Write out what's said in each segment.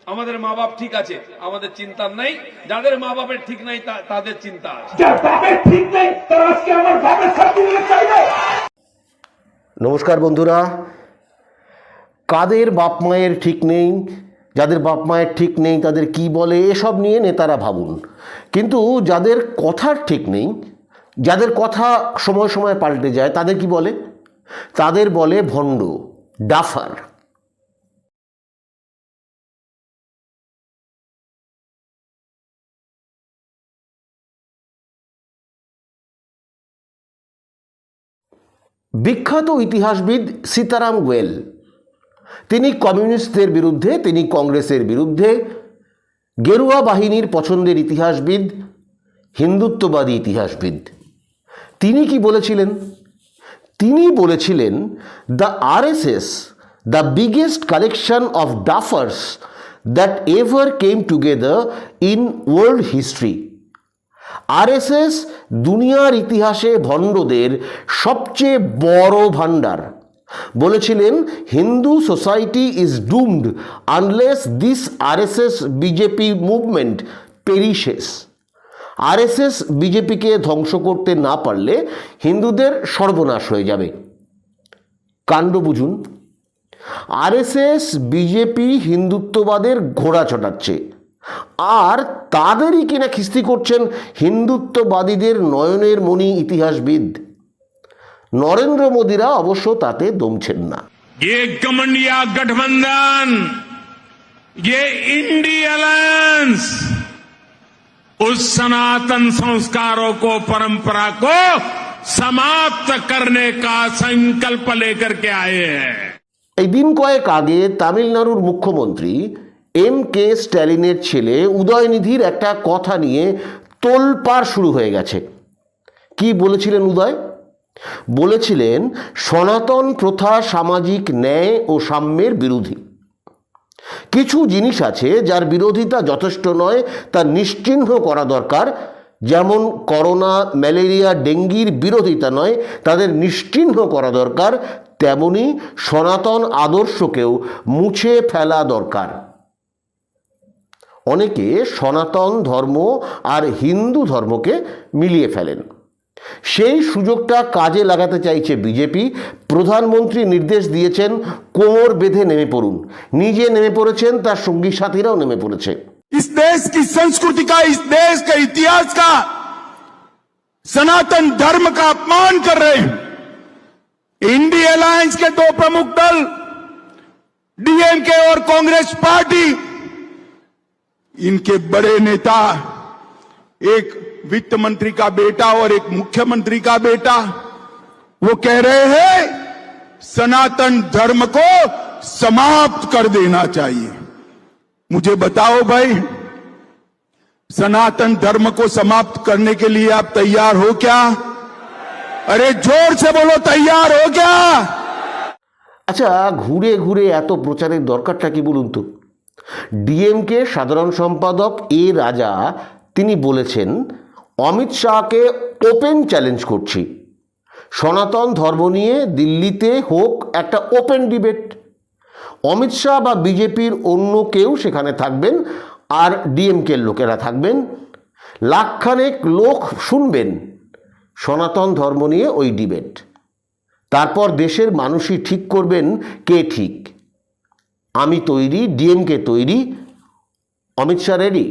আমাদের মা বাপ ঠিক আছে, আমাদের চিন্তা নাই। যাদের মা বাপের ঠিক নাই তাদের চিন্তা আছে। নমস্কার বন্ধুরা, কাদের বাপ মায়ের ঠিক নেই, যাদের বাপ মায়ের ঠিক নেই তাদের কি বলে, এসব নিয়ে নেতারা ভাবুন। কিন্তু যাদের কথার ঠিক নেই, যাদের কথা সময় সময় পাল্টে যায়, তাদের কি বলে? তাদের বলে ভণ্ড, ডাফার। বিখ্যাত ইতিহাসবিদ সীতারাম গোয়েল, তিনি কমিউনিস্টদের বিরুদ্ধে, তিনি কংগ্রেসের বিরুদ্ধে, গেরুয়া বাহিনীর পছন্দের ইতিহাসবিদ, হিন্দুত্ববাদী ইতিহাসবিদ। তিনি কি বলেছিলেন? তিনি বলেছিলেন, the RSS, the biggest collection of duffers that ever came together in world history. RSS দুনিয়ার ইতিহাসে ভণ্ডদের সবচেয়ে বড় ভাণ্ডার। বলেছিলেন, Hindu society is doomed unless this RSS BJP movement perishes. RSS বিজেপিকে ধ্বংস করতে না পারলে হিন্দুদের সর্বনাশ হয়ে যাবে। কাণ্ড বুঝুন, আরএসএস বিজেপি হিন্দুত্ববাদের ঘোড়া ছটাচ্ছে, আর তাদেরই কিনা খিস্তি করছেন হিন্দুত্ববাদীদের নয়নের মণি ইতিহাসবিদ। নরেন্দ্র মোদীরা অবশ্য তাতে দমছেন না। ये कमंडिया गठबंधन, ये इंडी अलायंस उस सनातन संस्कारों को, परंपरा को समाप्त करने का संकल्प लेकर के आए हैं। এই দিন কয়েক আগে তামিলনাড়ুর মুখ্যমন্ত্রী এম.কে. স্ট্যালিনের ছেলে উদয়নিধির একটা কথা নিয়ে তোলপাড় শুরু হয়ে গেছে। কি বলেছিলেন উদয়? বলেছিলেন, সনাতন প্রথা সামাজিক ন্যায় ও সাম্যের বিরোধী। কিছু জিনিস আছে যার বিরোধিতা যথেষ্ট নয়, তা নিশ্চিহ্ন করা দরকার। যেমন করোনা, ম্যালেরিয়া, ডেঙ্গির বিরোধিতা নয়, তাদের নিশ্চিহ্ন করা দরকার, তেমনি সনাতন আদর্শকেও মুছে ফেলা দরকার। অনেকে সনাতন ধর্ম আর হিন্দু ধর্মকে মিলিয়ে ফেলেন। সেই সুযোগটা কাজে লাগাতে চাইছে বিজেপি। প্রধানমন্ত্রী নির্দেশ দিয়েছেন, কোমর বেঁধে নেমে পড়ুন। নিজে নেমে পড়েছেন, তার সঙ্গী সাথীরাও নেমে পড়েছে। इस देश की संस्कृति का, इस देश के इतिहास का, सनातन धर्म का अपमान कर रहे हैं। इंडी अलायंस के दो प्रमुख दल डीएमके और कांग्रेस पार्टी, इनके बड़े नेता, एक वित्त मंत्री का बेटा और एक मुख्यमंत्री का बेटा, वो कह रहे हैं सनातन धर्म को समाप्त कर देना चाहिए। मुझे बताओ भाई, सनातन धर्म को समाप्त करने के लिए आप तैयार हो क्या? अरे जोर से बोलो, तैयार हो क्या? আচ্ছা, ঘুরে ঘুরে এত প্রচারের দরকারটা কি বলুন তো? ডিএমকে সাধারণ সম্পাদক এ রাজা, তিনি বলেছেন, অমিত শাহকে ওপেন চ্যালেঞ্জ করছি, সনাতন ধর্ম নিয়ে দিল্লিতে হোক একটা ওপেন ডিবেট। অমিত শাহ বা বিজেপির অন্য কেউ সেখানে থাকবেন, আর ডিএমকের লোকেরা থাকবেন। লাখখানেক লোক শুনবেন সনাতন ধর্ম নিয়ে ওই ডিবেট। তারপর দেশের মানুষই ঠিক করবেন কে ঠিক। আমি তৈরি, ডিএমকে তৈরি, অমিত শাহ রেডি।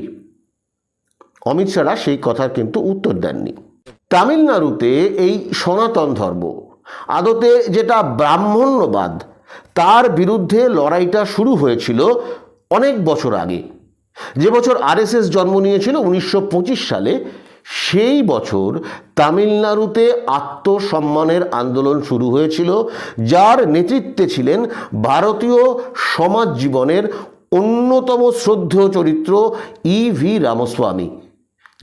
অমিত শাহরা সেই কথার কিন্তু উত্তর দেননি। তামিলনাড়ুতে এই সনাতন ধর্ম, আদতে যেটা ব্রাহ্মণ্যবাদ, তার বিরুদ্ধে লড়াইটা শুরু হয়েছিল অনেক বছর আগে। যে বছর আরএসএস জন্ম নিয়েছিল 1925 সালে, সেই বছর তামিলনাড়ুতে আত্মসম্মানের আন্দোলন শুরু হয়েছিল, যার নেতৃত্বে ছিলেন ভারতীয় সমাজ জীবনের অন্যতম শ্রদ্ধেয় চরিত্র ই.ভি. রামস্বামী,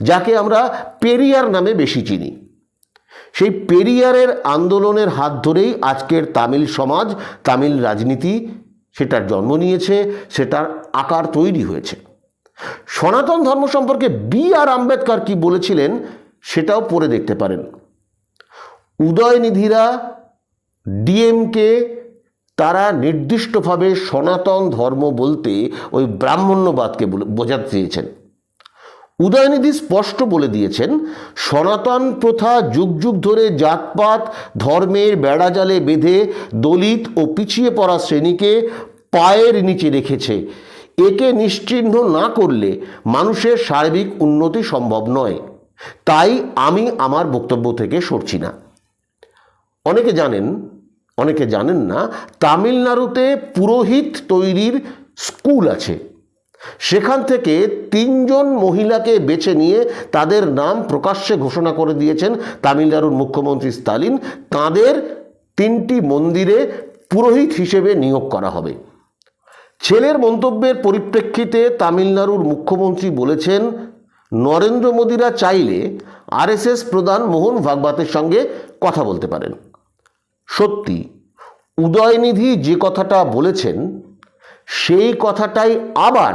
যাকে আমরা পেরিয়ার নামে বেশি চিনি। সেই পেরিয়ারের আন্দোলনের হাত ধরেই আজকের তামিল সমাজ, তামিল রাজনীতি সেটার জন্ম নিয়েছে, সেটার আকার তৈরি হয়েছে। সনাতন ধর্ম সম্পর্কে বি.আর. আম্বেদকর কি বলেছিলেন সেটাও পড়ে দেখতে পারেন। উদয়নিধিরা, ডিএমকে, তারা নির্দিষ্টভাবে সনাতন ধর্ম বলতে ওই ব্রাহ্মণ্যবাদকে বোঝাতে চেয়েছেন। উদয়নিধি স্পষ্ট বলে দিয়েছেন, সনাতন প্রথা যুগ যুগ ধরে জাতপাত ধর্মের বেড়াজালে বেঁধে দলিত ও পিছিয়ে পড়া শ্রেণীকে পায়ের নিচে রেখেছে। একে নিশ্চিহ্ন না করলে মানুষের সার্বিক উন্নতি সম্ভব নয়। তাই আমি আমার বক্তব্য থেকে সরছি না। অনেকে জানেন না, তামিলনাড়ুতে পুরোহিত তৈরির স্কুল আছে। সেখান থেকে 3 জন মহিলাকে বেছে নিয়ে তাদের নাম প্রকাশ্যে ঘোষণা করে দিয়েছেন তামিলনাড়ুর মুখ্যমন্ত্রী স্টালিন। তাদের 3টি মন্দিরে পুরোহিত হিসেবে নিয়োগ করা হবে। ছেলের মন্তব্যের পরিপ্রেক্ষিতে তামিলনাড়ুর মুখ্যমন্ত্রী বলেছেন, নরেন্দ্র মোদীরা চাইলে আরএসএস প্রধান মোহন ভাগবতের সঙ্গে কথা বলতে পারেন। সত্যি উদয়নিধি যে কথাটা বলেছেন সেই কথাটাই আবার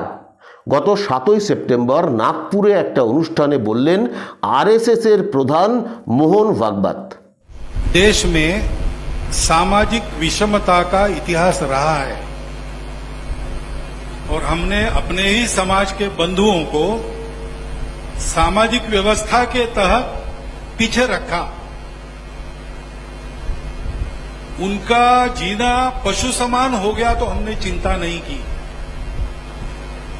গত 7ই সেপ্টেম্বর নাগপুরে একটা অনুষ্ঠানে বললেন आरएसएस এর প্রধান মোহন ভাগবত। देश में सामाजिक विषमता का इतिहास रहा है और हमने अपने ही समाज के बंधुओं को सामाजिक व्यवस्था के तहत पीछे रखा। उनका जीना पशु समान हो गया तो हमने चिंता नहीं की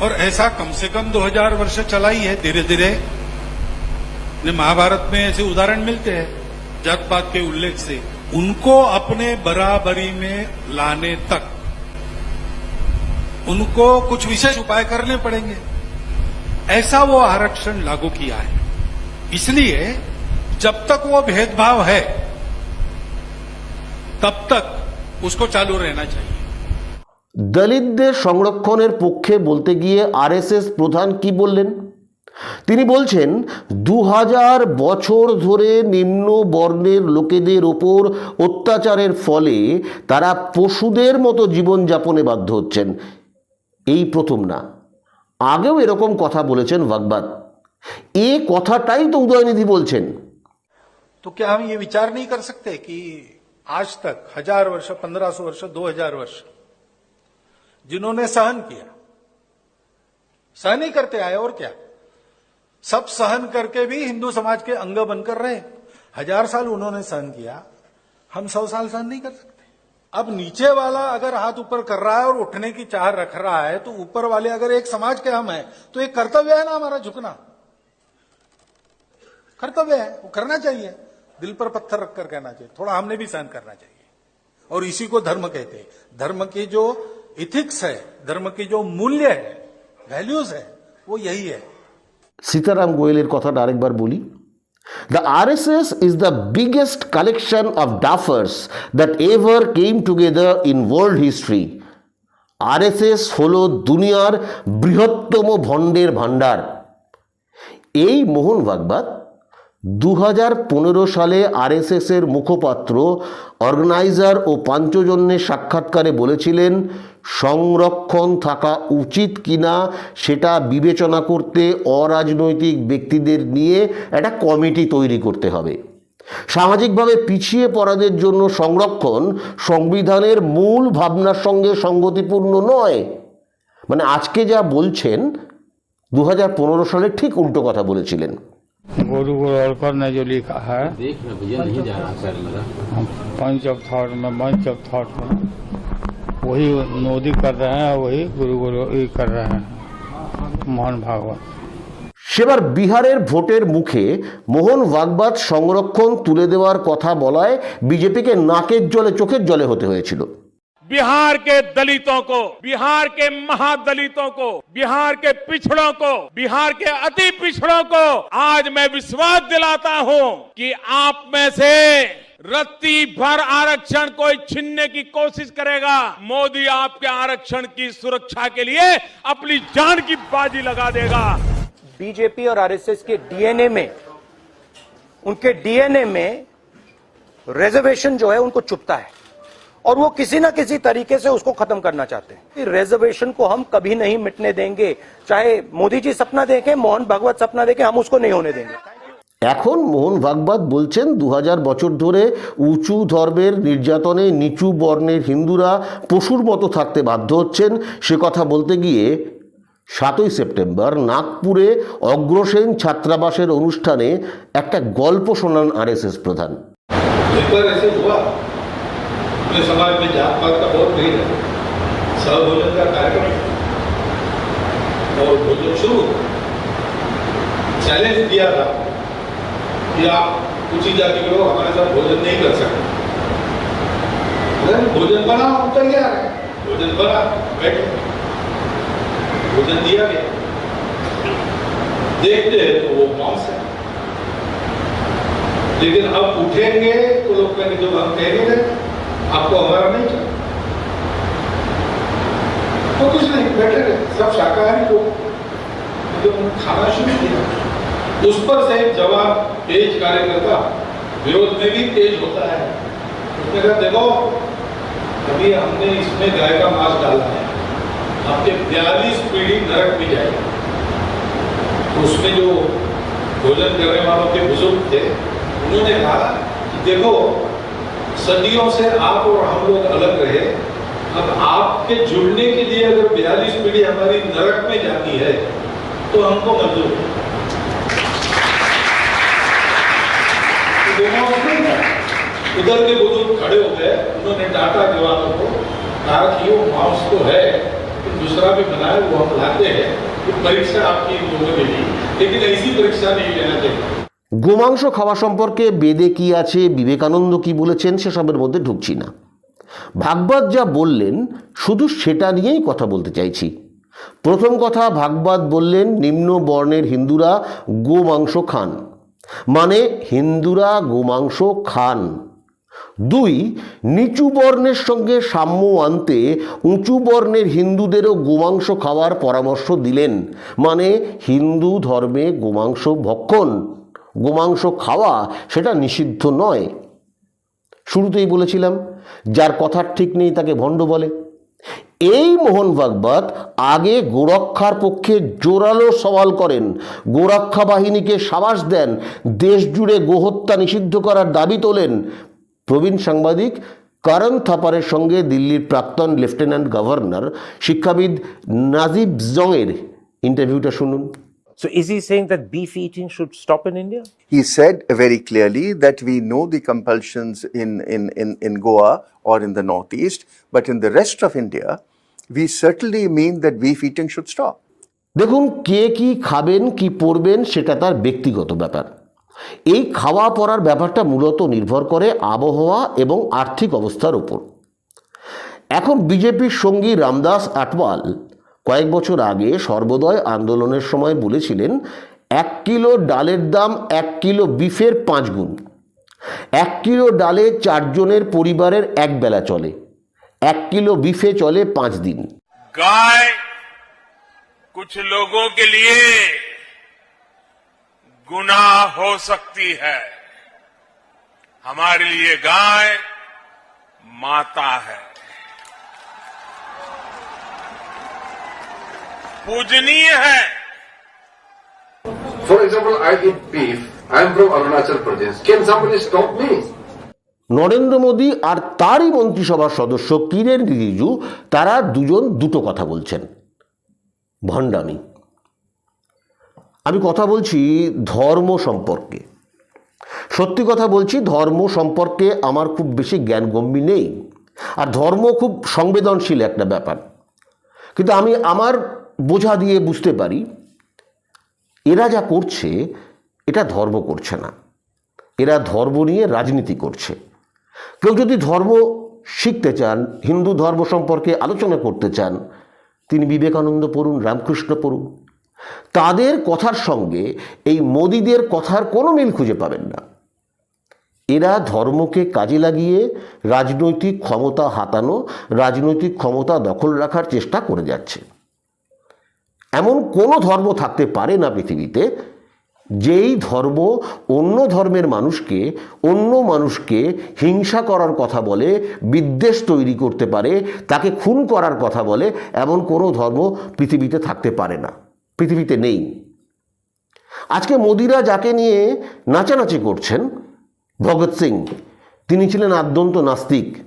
और ऐसा कम से कम 2000 वर्ष चला ही है। धीरे धीरे महाभारत में ऐसे उदाहरण मिलते हैं जात पात के उल्लेख से। उनको अपने बराबरी में लाने तक उनको कुछ विशेष उपाय करने पड़ेंगे। ऐसा वो आरक्षण लागू किया है। इसलिए जब तक वो भेदभाव है तब तक उसको चालू रहना चाहिए। দলিতদের সংরক্ষণের পক্ষে বলতে গিয়ে আরএসএস প্রধান কি বললেন? তিনি বলছেন 2000 বছর ধরে নিম্ন বর্ণের লোকেদের ওপর অত্যাচারের ফলে তারা পশুদের মতো জীবনযাপনে বাধ্য হচ্ছেন। এই প্রথম না, আগেও এরকম কথা বলেছেন ভাগবত। এই কথাটাই তো উদয়নিধি বলছেন। तो क्या हम ये विचार नहीं कर सकते कि आज तक 1000 वर्ष, 1500 वर्ष, 2000 वर्ष जिन्होंने सहन किया, सहन ही करते आए और क्या, सब सहन करके भी हिंदू समाज के अंग बनकर रहे। 1000 साल उन्होंने सहन किया, हम 100 साल सहन नहीं कर सकते। अब नीचे वाला अगर हाथ ऊपर कर रहा है और उठने की चाह रख रहा है तो ऊपर वाले अगर एक समाज के हम है तो एक कर्तव्य है ना हमारा झुकना, कर्तव्य है, वो करना चाहिए। दिल पर पत्थर रखकर कहना चाहिए, थोड़ा हमने भी सहन करना चाहिए। और इसी को धर्म कहते हैं। धर्म की जो इथिक्स है, धर्म की जो मूल्य है, वैल्यूज है, वो यही है। সীতারাম গোয়েলের কথাটা আরেকবার বলি। The RSS is the biggest collection of duffers that ever came together in world history. RSS হলো দুনিয়ার বৃহত্তম ভণ্ডের ভাণ্ডার। এই মোহন ভাগবত 2015 সালে আরএসএস এর মুখপাত্র, অর্গানাইজার ও পাঞ্চজন্যের সাক্ষাৎকারে বলেছিলেন, সংরক্ষণ থাকা উচিত কিনা সেটা বিবেচনা করতে অরাজনৈতিক ব্যক্তিদের নিয়ে একটা কমিটি তৈরি করতে হবে। সামাজিকভাবে পিছিয়ে পড়াদের জন্য সংরক্ষণ সংবিধানের মূল ভাবনার সঙ্গে সঙ্গতিপূর্ণ নয়। মানে আজকে যা বলছেন 2015 সালে ঠিক উল্টো কথা বলেছিলেন। गुरु गोलवलकर ने जो लिखा है पंच ऑफ थॉट में वही मोदी कर रहे हैं, वही गुरु कर रहे हैं मोहन भागवत। সেবার বিহারের ভোটের মুখে মোহন ভাগবত সংরক্ষণ তুলে দেওয়ার কথা বলায় বিজেপিকে নাকের জলে চোখের জলে হতে হয়েছিল। बिहार के दलितों को, बिहार के महादलितों को, बिहार के पिछड़ों को, बिहार के अति पिछड़ों को आज मैं विश्वास दिलाता हूं कि आप में से रत्ती भर आरक्षण कोई छीनने की कोशिश करेगा, मोदी आपके आरक्षण की सुरक्षा के लिए अपनी जान की बाजी लगा देगा। बीजेपी और आरएसएस के डीएनए में, उनके डीएनए में रिजर्वेशन जो है उनको चुभता है और वो किसी ना किसी तरीके से उसको खत्म करना चाहते हैं। रिजर्वेशन को हम कभी नहीं मिटने देंगे, चाहे मोदी जी सपना देखें, मोहन भागवत सपना देखें, हम उसको नहीं होने देंगे। এখন মোহন ভাগবত বলছেন 2000 বছর ধরে উঁচু ধর্মের নির্যাতনে নিচু বর্ণের হিন্দুরা পশুর মতো থাকতে বাধ্য হচ্ছেন। সে কথা বলতে গিয়ে 7ই সেপ্টেম্বর নাগপুরে অগ্রসেন ছাত্রাবাসের অনুষ্ঠানে একটা গল্প শোনান আরএসএস প্রধান। एक बार ऐसे हुआ अपने समाज में जात पात का बहुत भेद है, सहभोजन का कार्यक्रम और भोजन शुरू चैलेंज दिया था कि आप ऊंची जाति के लोग हमारे साथ भोजन नहीं कर सकते। भोजन बना, हम तैयार है, भोजन बना, बैठे, भोजन दिया गया, देखते हैं तो वो मांस है, लेकिन अब उठेंगे तो लोग कहेंगे जो हम कहेंगे आपको हमारा नहीं चाहिए, तो कुछ नहीं, बैठे रहे सब शाकाहारी लोग, जो खाना शुरू किया उस पर से एक जवान तेज कार्यकर्ता विरोध में भी तेज होता है। उसने कहा देखो अभी हमने इसमें गाय का मांस डाला है, आपके 42 पीढ़ी नरक में जाएगी। तो उसमें जो भोजन करने वालों के बुजुर्ग थे उन्होंने कहा कि देखो सदियों से आप और हम लोग अलग रहे, अब आपके जुड़ने के लिए अगर 42 पीढ़ी हमारी नरक में जाती है तो हमको मंजूर है। उधर के बुजुर्ग खड़े हो गए, उन्होंने डांटा जवानों को, कहा कि वो मांस तो है तो दूसरा भी बनाए वो हम लाते हैं, तो परीक्षा आपकी इन लोगों के लिए, लेकिन ऐसी परीक्षा नहीं लेना चाहिए। গোমাংস খাওয়া সম্পর্কে বেদে কি আছে, বিবেকানন্দ কি বলেছেন সেসবের মধ্যে ঢুকছি না। ভাগবত যা বললেন শুধু সেটা নিয়েই কথা বলতে চাইছি। প্রথম কথা, ভাগবত বললেন নিম্ন বর্ণের হিন্দুরা গোমাংস খান, মানে হিন্দুরা গোমাংস খান। 2, নিচু বর্ণের সঙ্গে সাম্য আনতে উঁচু বর্ণের হিন্দুদেরও গোমাংস খাওয়ার পরামর্শ দিলেন, মানে হিন্দু ধর্মে গোমাংস ভক্ষণ, গোমাংস খাওয়া সেটা নিষিদ্ধ নয়। শুরুতেই বলেছিলাম যার কথার ঠিক নেই তাকে ভণ্ড বলে। এই মোহন ভাগবত আগে গোরক্ষার পক্ষে জোরালো সওয়াল করেন, গোরক্ষা বাহিনীকে সাবাস দেন, দেশ জুড়ে গোহত্যা নিষিদ্ধ করার দাবি তোলেন। প্রবীণ সাংবাদিক করণ থাপারের সঙ্গে দিল্লির প্রাক্তন লেফটেন্যান্ট গভর্নর শিক্ষাবিদ নাজিব জংয়ের ইন্টারভিউটা শুনুন। So is he saying that beef eating should stop in India? He said very clearly that we know the compulsions in Goa or in the Northeast, but in the rest of India, we certainly mean that beef eating should stop. দেখুন, কে কি খাবেন কি পরবেন সেটা তার ব্যক্তিগত ব্যাপার। এই খাওয়া পরার ব্যাপারটা মূলত নির্ভর করে আবহাওয়া এবং আর্থিক অবস্থার উপর। এখন বিজেপির সঙ্গী রামদাস আটওয়াল কয়েক বছর আগে সর্বোদয় আন্দোলনের সময় বলেছিলেন 1 কিলো ডালের দাম 1 কিলো বিফের 5 গুণ। 1 কিলো ডালে 4 জনের পরিবারের এক বেলা চলে, 1 কিলো বিফে চলে 5 দিন। गाय कुछ लोगों के लिए गुनाह हो सकती है, हमारे लिए गाय माता है, पूजनीय है। For example, I eat beef. I am from Arunachal Pradesh. Can somebody stop me? Narendra Modi আর তারই মন্ত্রিসভার সদস্য কিরেন রিজিজু তারা দুজন দুটো কথা বলছেন, ভণ্ডামি। আমি কথা বলছি ধর্ম সম্পর্কে। সত্যি কথা বলছি, ধর্ম সম্পর্কে আমার খুব বেশি জ্ঞানগম্যি নেই, আর ধর্ম খুব সংবেদনশীল একটা ব্যাপার। কিন্তু আমি আমার বোঝা দিয়ে বুঝতে পারি এরা যা করছে এটা ধর্ম করছে না, এরা ধর্ম নিয়ে রাজনীতি করছে। কেউ যদি ধর্ম শিখতে চান, হিন্দু ধর্ম সম্পর্কে আলোচনা করতে চান, তিনি বিবেকানন্দ পড়ুন, রামকৃষ্ণ পড়ুন। তাদের কথার সঙ্গে এই মোদিদের কথার কোনো মিল খুঁজে পাবেন না। এরা ধর্মকে কাজে লাগিয়ে রাজনৈতিক ক্ষমতা হাতানো, রাজনৈতিক ক্ষমতা দখল রাখার চেষ্টা করে যাচ্ছে। এমন কোনো ধর্ম থাকতে পারে না পৃথিবীতে যেই ধর্ম অন্য ধর্মের মানুষকে, অন্য মানুষকে হিংসা করার কথা বলে, বিদ্বেষ তৈরি করতে পারে, তাকে খুন করার কথা বলে, এমন কোনো ধর্ম পৃথিবীতে থাকতে পারে না, পৃথিবীতে নেই। আজকে মোদিরা যাকে নিয়ে নাচানাচি করছেন, ভগৎ সিং, তিনি ছিলেন আদ্যন্ত নাস্তিক।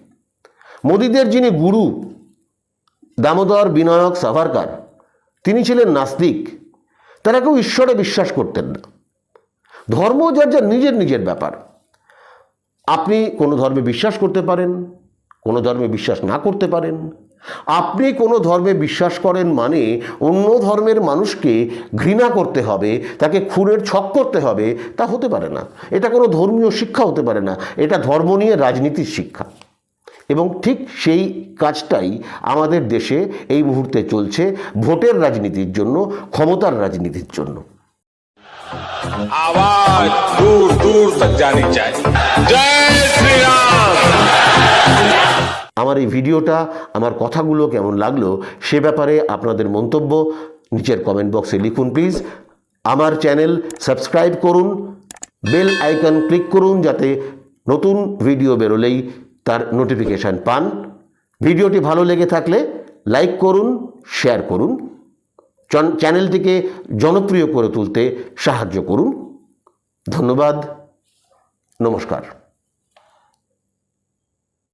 মোদিদের যিনি গুরু দামোদর বিনায়ক সাভারকার, তিনি ছিলেন নাস্তিক। তারা কেউ ঈশ্বরে বিশ্বাস করতেন না। ধর্ম যার যার নিজের নিজের ব্যাপার। আপনি কোনো ধর্মে বিশ্বাস করতে পারেন, কোনো ধর্মে বিশ্বাস না করতে পারেন। আপনি কোনো ধর্মে বিশ্বাস করেন মানে অন্য ধর্মের মানুষকে ঘৃণা করতে হবে, তাকে খুনের ছক করতে হবে, তা হতে পারে না। এটা কোনো ধর্মীয় শিক্ষা হতে পারে না। এটা ধর্ম নিয়ে রাজনীতির শিক্ষা। এবং ঠিক সেই কাজটাই আমাদের দেশে এই মুহূর্তে চলছে, ভোটের রাজনীতির জন্য, ক্ষমতার রাজনীতির জন্য। आवाज दूर दूर तक जानी चाहिए। जय श्री राम। আমার এই ভিডিওটা, আমার কথাগুলো কেমন লাগলো সে ব্যাপারে আপনাদের মন্তব্য নিচের কমেন্ট বক্সে লিখুন প্লিজ। আমার চ্যানেল সাবস্ক্রাইব করুন, বেল আইকন ক্লিক করুন যাতে নতুন ভিডিও বেরোলেই তার নোটিফিকেশান পান। ভিডিওটি ভালো লেগে থাকলে লাইক করুন, শেয়ার করুন, চ্যানেলটিকে জনপ্রিয় করে তুলতে সাহায্য করুন। ধন্যবাদ, নমস্কার।